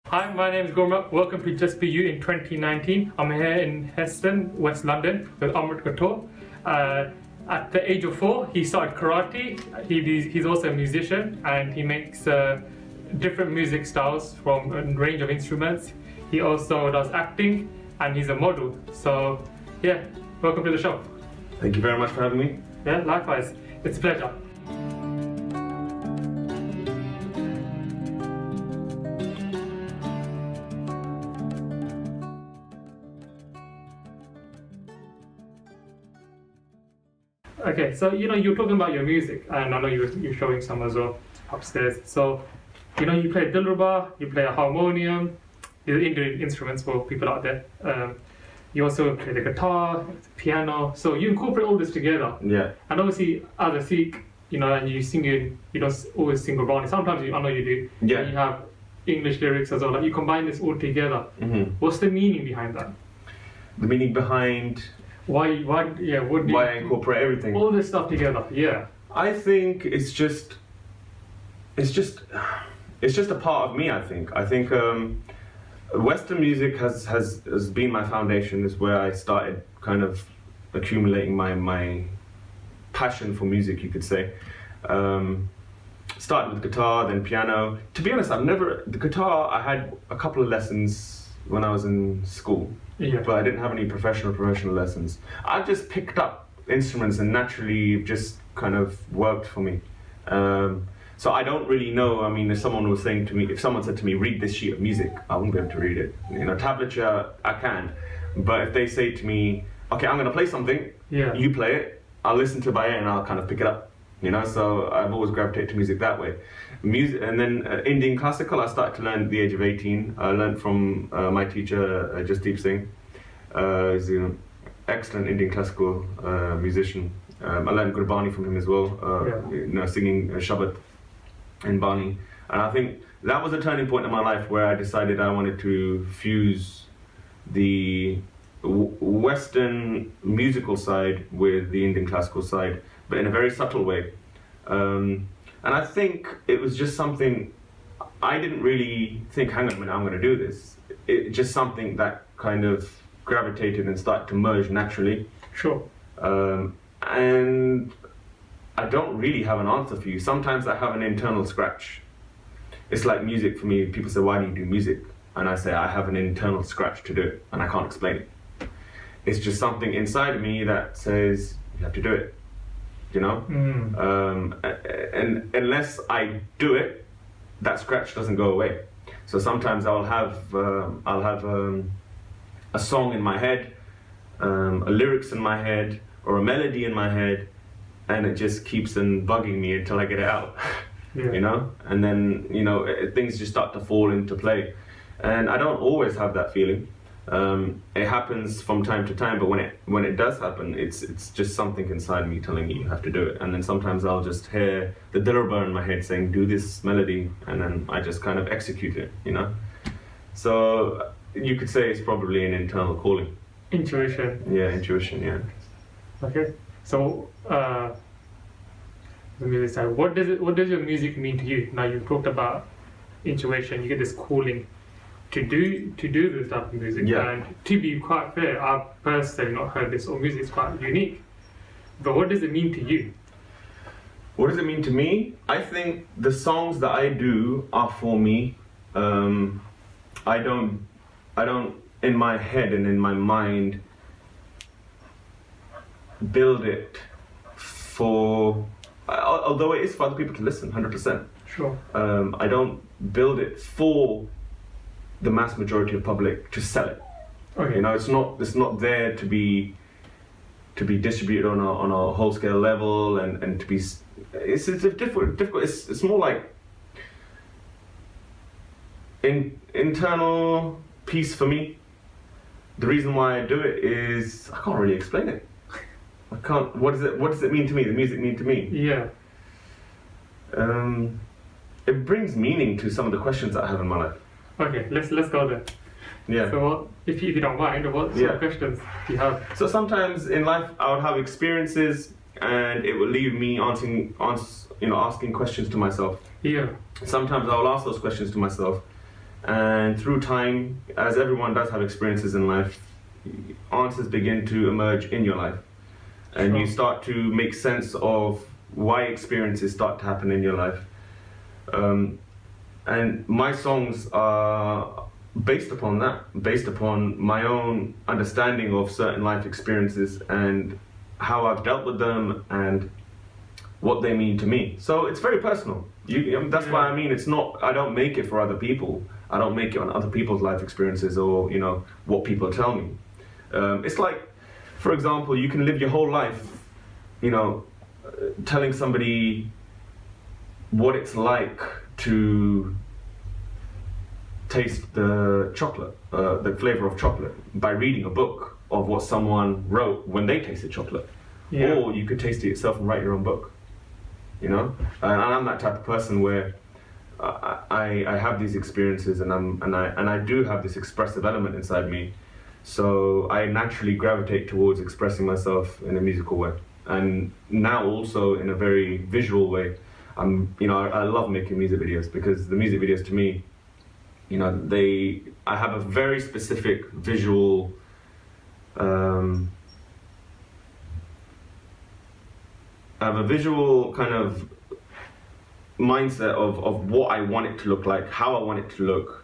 Hi, my name is Gorma. Welcome to Just Be You in 2019. I'm here in Heston, West London with Amrit Ghatore. At the age of 4, he started karate. He's also a musician and he makes different music styles from a range of instruments. He also does acting and he's a model. So, yeah, welcome to the show. Thank you very much for having me. Yeah, likewise. It's a pleasure. Okay, so you're talking about your music, and I know you're showing some as well upstairs. So, you play dilruba, you play a harmonium, these are Indian instruments for people out there. You also play the guitar, the piano. So you incorporate all this together. Yeah. And obviously, as a Sikh, and you sing in, you don't always sing Gurbani. Sometimes I know you do. Yeah. And you have English lyrics as well. Like you combine this all together. Mm-hmm. What's the meaning behind that? The meaning behind Why I incorporate everything. All this stuff together, yeah. I think it's just a part of me. I think Western music has been my foundation. Is where I started kind of accumulating my passion for music, you could say. Started with guitar, then piano. To be honest, the guitar. I had a couple of lessons when I was in school. Yeah. But I didn't have any professional lessons. I just picked up instruments and naturally just kind of worked for me. So I don't really know. I mean, if someone said to me, read this sheet of music, I wouldn't be able to read it. Tablature, I can. But if they say to me, okay, I'm going to play something, Yeah. you play it, I'll listen to it by ear and I'll kind of pick it up. So I've always gravitated to music that way. Music, and then Indian classical, I started to learn at the age of 18. I learned from my teacher, Jasdeep Singh. He's an excellent Indian classical musician. I learned Gurbani from him as well, singing Shabad in Bani. And I think that was a turning point in my life where I decided I wanted to fuse the Western musical side with the Indian classical side, but in a very subtle way. And I think it was just something, I didn't really think, hang on a minute, I'm going to do this. It's just something that kind of gravitated and started to merge naturally. Sure. And I don't really have an answer for you. Sometimes I have an internal scratch. It's like music for me. People say, why do you do music? And I say, I have an internal scratch to do it, and I can't explain it. It's just something inside of me that says, you have to do it. And unless I do it, that scratch doesn't go away. So sometimes I'll have a song in my head, a lyrics in my head, or a melody in my head, and it just keeps on bugging me until I get it out. Yeah. And then things just start to fall into play, and I don't always have that feeling. It happens from time to time, but when it does happen, it's just something inside me telling me you have to do it. And then sometimes I'll just hear the dilruba in my head saying, do this melody, and then I just kind of execute it, So you could say it's probably an internal calling. Intuition. Yeah, intuition, yeah. Okay. So, the music side, what does your music mean to you? Now you've talked about intuition, you get this calling to do this type of music. Yeah. And to be quite fair, I've personally not heard this, or music is quite unique. But what does it mean to you? What does it mean to me? I think the songs that I do are for me. I don't in my head and in my mind build it for, although it is for other people to listen, 100%. Sure. I don't build it for the mass majority of public to sell it. Okay. It's not there to be distributed on a whole scale level and to be. It's difficult. It's more like internal peace for me. The reason why I do it is I can't really explain it. I can't. What does it mean to me? The music mean to me? Yeah. It brings meaning to some of the questions that I have in my life. Okay, let's go there. Yeah. So if you don't mind, what sort of questions do you have? So sometimes in life I would have experiences and it would leave me asking questions to myself. Yeah. Sometimes I'll ask those questions to myself And through time, as everyone does have experiences in life, answers begin to emerge in your life. And Sure. you start to make sense of why experiences start to happen in your life. And my songs are based upon that, based upon my own understanding of certain life experiences and how I've dealt with them and what they mean to me. So it's very personal. That's why I mean, it's not, I don't make it for other people. I don't make it on other people's life experiences or, you know, what people tell me. It's like, for example, you can live your whole life, you know, telling somebody what it's like to taste the chocolate, the flavor of chocolate, by reading a book of what someone wrote when they tasted chocolate. Yeah. Or you could taste it yourself and write your own book, you know? And I'm that type of person where I have these experiences and I do have this expressive element inside me. So I naturally gravitate towards expressing myself in a musical way. And now also in a very visual way. I love making music videos because the music videos to me, you know, I have a very specific visual kind of mindset of what I want it to look like, how I want it to look,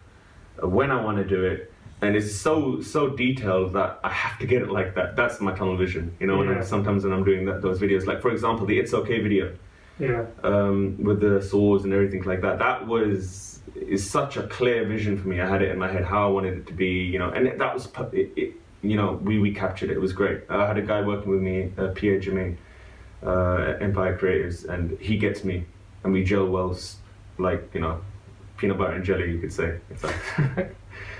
when I want to do it. And it's so detailed that I have to get it like that. That's my tunnel vision, you know. Yeah. Sometimes when I'm doing those videos, like for example, the It's Okay video, Yeah. with the swords and everything like that. That is such a clear vision for me. I had it in my head how I wanted it to be, you know. And that was, you know, we captured it. It was great. I had a guy working with me, Pierre Germain, at Empire Creatives, and he gets me, and we gel well, like, you know, peanut butter and jelly, you could say. It's like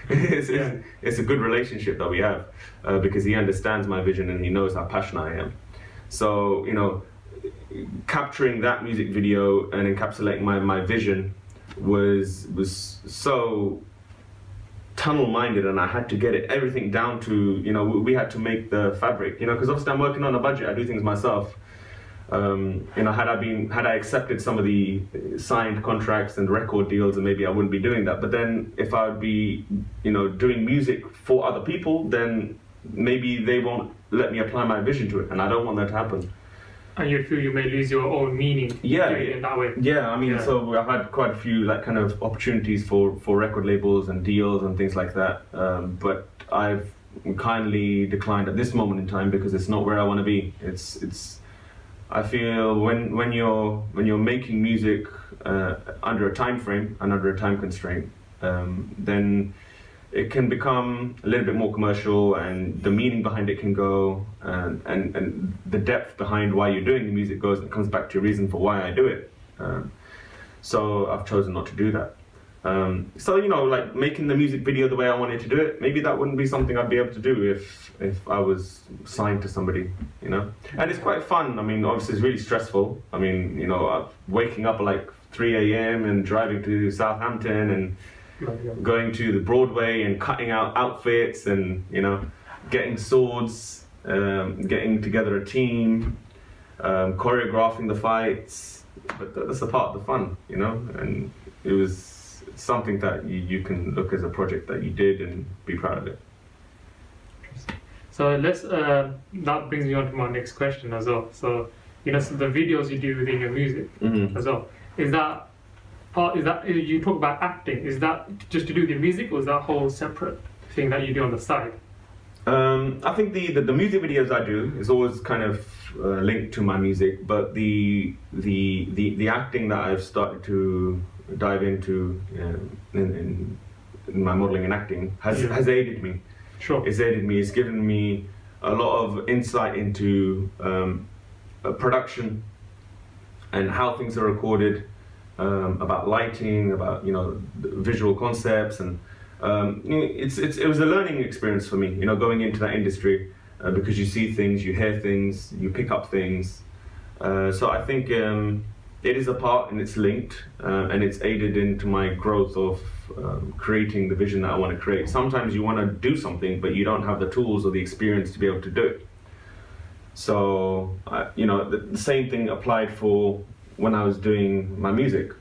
it's a good relationship that we have because he understands my vision and he knows how passionate I am. So, you know, capturing that music video and encapsulating my vision was so tunnel-minded, and I had to get everything down to, you know, we had to make the fabric, you know, because obviously I'm working on a budget, I do things myself. You know, had I accepted some of the signed contracts and record deals, and maybe I wouldn't be doing that. But then if I would be, you know, doing music for other people, then maybe they won't let me apply my vision to it, and I don't want that to happen. And you feel you may lose your own meaning doing it in that way. Yeah, I mean, so I've had quite a few like kind of opportunities for record labels and deals and things like that, but I've kindly declined at this moment in time because it's not where I want to be. It's I feel when you're making music under a time frame and under a time constraint, then it can become a little bit more commercial, and the meaning behind it can go, and the depth behind why you're doing the music comes back to your reason for why I do it. So I've chosen not to do that. So, you know, like making the music video the way I wanted to do it, maybe that wouldn't be something I'd be able to do if I was signed to somebody, you know. And it's quite fun. I mean, obviously it's really stressful. I mean, you know, waking up at like 3 a.m. and driving to Southampton and going to the Broadway and cutting out outfits and, you know, getting swords, getting together a team, choreographing the fights. But that's a part of the fun, you know. And it was something that you can look as a project that you did and be proud of it. So that brings me on to my next question as well. So, you know, so the videos you do within your music as well, is that you talk about acting, is that just to do with your music, or is that a whole separate thing that you do on the side? I think the music videos I do is always kind of linked to my music, but the acting that I've started to dive into in my modeling and acting has aided me. Sure. It's aided me. It's given me a lot of insight into production and how things are recorded, about lighting, about, you know, visual concepts, and it was a learning experience for me, you know, going into that industry, because you see things, you hear things, you pick up things. So I think it is a part, and it's linked, and it's aided into my growth of creating the vision that I want to create. Sometimes you want to do something, but you don't have the tools or the experience to be able to do it. So, you know, the same thing applied for when I was doing my music.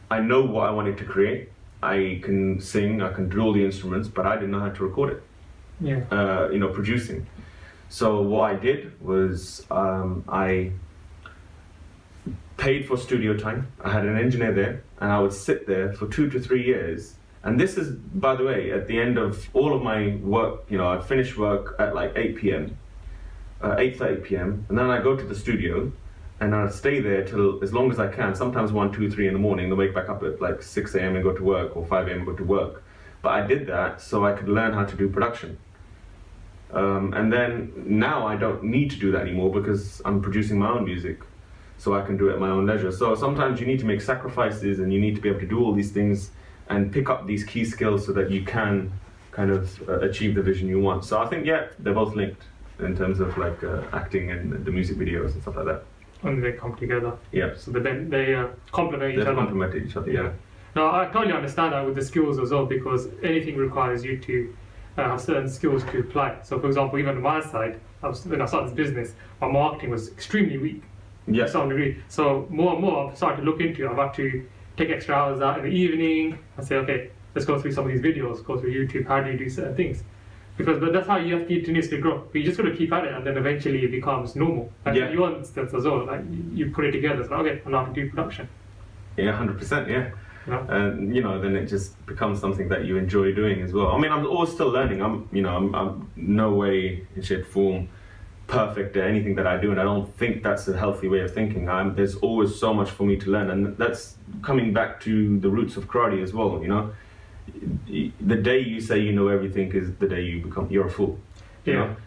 I know what I wanted to create, I can sing, I can do all the instruments, but I didn't know how to record it. Yeah. Producing. So what I did was I paid for studio time. I had an engineer there, and I would sit there for 2 to 3 years. And this is, by the way, at the end of all of my work. I'd finish work at like 8 p.m., 8:30 p.m., and then I go to the studio, and I'd stay there till as long as I can. Sometimes 1, 2, 3 in the morning. Then wake back up at like 6 a.m. and go to work, or 5 a.m. and go to work. But I did that so I could learn how to do production. And then now I don't need to do that anymore because I'm producing my own music, so I can do it at my own leisure. So sometimes you need to make sacrifices, and you need to be able to do all these things and pick up these key skills so that you can kind of achieve the vision you want. So I think, yeah, they're both linked in terms of like acting and the music videos and stuff like that. And they come together. Yeah. So they complement each other. They complement each other, yeah. No, I totally understand that with the skills as well, because anything requires you to have certain skills to apply. So for example, even on my side, when I started this business, my marketing was extremely weak. Yeah. To some degree. So more and more I've started to look into it. I've had to take extra hours out in the evening and say, okay, let's go through some of these videos, go through YouTube, how do you do certain things? But that's how you have to continuously grow. But you just got to keep at it, and then eventually it becomes normal. Like your instance as well, like you put it together, it's like, okay, I know how to do production. Yeah, 100%, yeah. Yeah. And then it just becomes something that you enjoy doing as well. I mean, I'm always still learning. I'm no way in shape, form perfect at anything that I do, and I don't think that's a healthy way of thinking. There's always so much for me to learn, and that's coming back to the roots of karate as well. The day you say you know everything is the day you're a fool.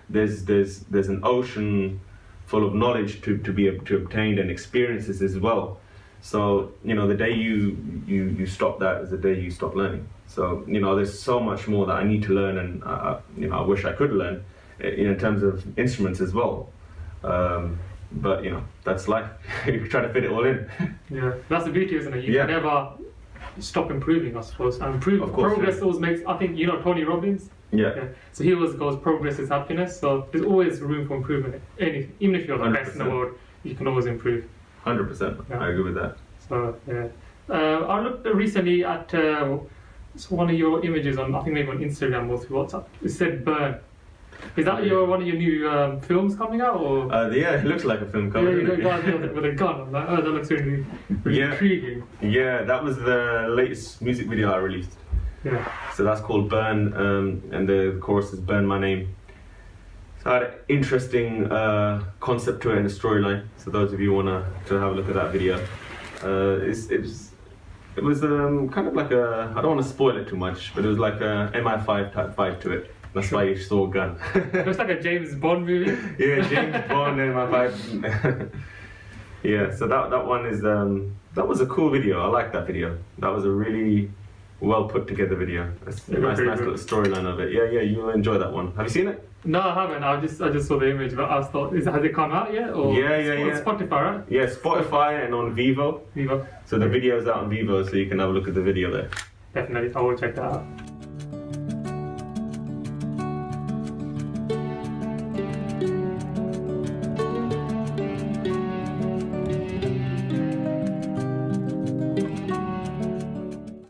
There's an ocean full of knowledge to be obtained, and experiences as well. So the day you stop that is the day you stop learning. So there's so much more that I need to learn, and I wish I could learn in terms of instruments as well. But that's life. You try to fit it all in. Yeah, that's the beauty, isn't it? You can never stop improving, I suppose. And progress always makes. I think Tony Robbins. Yeah. So he always goes, progress is happiness. So there's always room for improvement. Anything, even if you're the 100%. Best in the world, you can always improve. 100%. Yeah. I agree with that. So yeah, I looked recently at one of your images on, I think maybe on Instagram or through WhatsApp. It said "burn." Is that one of your new films coming out, or? Yeah, it looks like a film coming. Yeah, you got with a gun. I'm like, oh, that looks really intriguing. Yeah, that was the latest music video I released. Yeah. So that's called "Burn," and the chorus is "Burn My Name." So I had an interesting concept to it and a storyline. So those of you want to have a look at that video, it was kind of like I don't want to spoil it too much, but it was like a MI5 type vibe to it. That's why you saw a gun. It looks like a James Bond movie. Yeah, James Bond MI5. Yeah, so that one is that was a cool video. I like that video. That was a really well put together video. It's a nice little storyline of it. Yeah, you'll enjoy that one. Have you seen it? No, I haven't. I just saw the image, but I thought, has it come out yet? Or yeah. On Spotify, right? Yeah, Spotify and on Vivo. Vivo. So the video's out on Vivo, so you can have a look at the video there. Definitely, I will check that out.